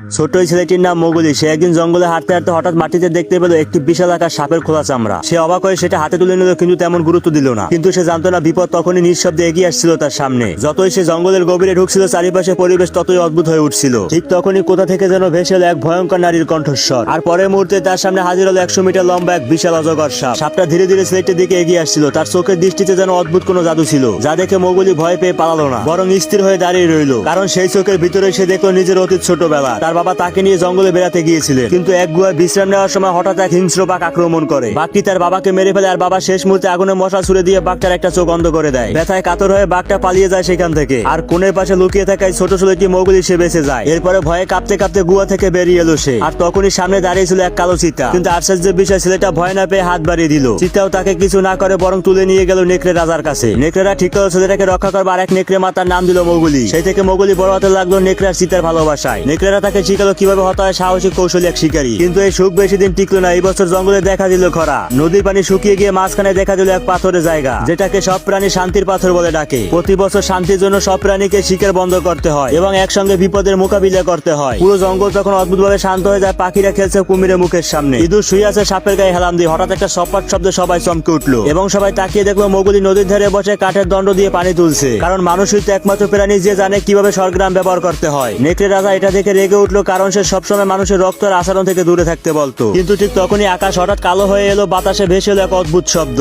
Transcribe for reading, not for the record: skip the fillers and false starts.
ছোট ওই ছেলেটির নাম মোগুলি। সে একদিন জঙ্গলে হাঁটতে হাঁটতে হঠাৎ মাটিতে দেখতে পেল একটি বিশাল আকার সাপের খোলা চামড়া। সে অবাক হয়ে সেটা হাতে তুলে নিল, কিন্তু তেমন গুরুত্ব দিল না। কিন্তু সে জানতো না বিপদ তখনই নিঃশব্দে এগিয়ে আসছিল তার সামনে। যতই সে জঙ্গলের গভীরে ঢুকছিল, চারিপাশে পরিবেশ ততই অদ্ভুত হয়ে উঠছিল। ঠিক তখনই কোথা থেকে যেন ভেসে এলো এক ভয়ঙ্কর নারীর কণ্ঠস্বর। আর পরের মুহূর্তে তার সামনে হাজির হলো 100 মিটার লম্বা এক বিশাল অজগর সাপ। সাপটা ধীরে ধীরে ছেলেটির দিকে এগিয়ে আসছিল। তার চোখের দৃষ্টিতে যেন অদ্ভুত কোনো জাদু ছিল, যা দেখে মোগুলি ভয় পেয়ে পালালো না, বরং স্থির হয়ে দাঁড়িয়ে রইল। কারণ সেই চোখের ভিতরে সে দেখলো নিজের অতীত ছোটবেলা। তার বাবা তাকে নিয়ে জঙ্গলে বেড়াতে গিয়েছিলেন, কিন্তু এক গুহায় বিশ্রাম নেওয়ার সময় হঠাৎ এক হিংস্র বাঘ আক্রমণ করে। বাঘটি তার বাবাকে মেরে ফেলে, আর বাবা শেষ মুহূর্তে আগুনে মশা ছুড়ে দিয়ে বাঘটার একটা চোখ অন্ধ করে দেয়। ব্যথায় কাতর হয়ে বাঘটা পালিয়ে যায় সেখান থেকে। আর কোণের পাশে লুকিয়ে থাকায় ছোট ছেলেটি মোগুলি সে বেঁচে যায়। এরপরে ভয়ে কাঁপতে কাঁপতে গুহা থেকে বেরিয়ে এলো সে। আর তখনই সামনে দাঁড়িয়ে ছিল এক কালো চিতা। কিন্তু আশ্চর্যের বিষয়, ছেলেটা ভয় না পেয়ে হাত বাড়িয়ে দিল। চিতাও তাকে কিছু না করে বরং তুলে নিয়ে গেল নেকড়ে রাজার কাছে। নেকড়েরা ঠিক করলো ছেলেটাকে রক্ষা করবে, আর এক নেকড়ে মাতার নাম দিল মোগুলি। সেই থেকে মোগুলি বড় হতে লাগলো নেকড়ে আর চিতার ভালোবাসায়। নেকড়েরা তাকে শিখালো কিভাবে হতে হয় সাহসী কৌশলী এক শিকারী। কিন্তু এই সুখ বেশি দিন টিকলো না। এই বছর জঙ্গলে দেখা দিল খরা। নদীর পানি শুকিয়ে গিয়ে মাঝখানে দেখা দিল এক পাথরের জায়গা, যেটাকে সব প্রাণী শান্তির পাথর বলে ডাকে। প্রতি বছর শান্তির জন্য সব প্রাণীকে শিকার বন্ধ করতে হয় এবং একসঙ্গে বিপদের মোকাবিলা করতে হয়। পুরো জঙ্গল তখন অদ্ভুতভাবে শান্ত হয়ে যায়। পাখিরা খেলছে কুমিরের মুখের সামনে, ইঁদুর শুয়ে আছে সাপের গায়ে হেলাম দিয়ে। হঠাৎ একটা সপাট শব্দে সবাই চমকে উঠলো এবং সবাই তাকিয়ে দেখলো মোগুলি নদীর ধারে বসে কাঠের দণ্ড দিয়ে পানি তুলছে। কারণ মানুষই তো একমাত্র প্রাণী যে জানে কিভাবে স্বর্গরাম ব্যবহার করতে হয়। নেকড়ে রাজা এটা দেখে রেগে উঠলো, কারণ সে সবসময় মানুষের রক্ত আর আচরণ থেকে দূরে থাকতে বলতো। কিন্তু ঠিক তখনই আকাশ হঠাৎ কালো হয়ে এলো, বাতাসে ভেসে এলো এক অদ্ভুত শব্দ।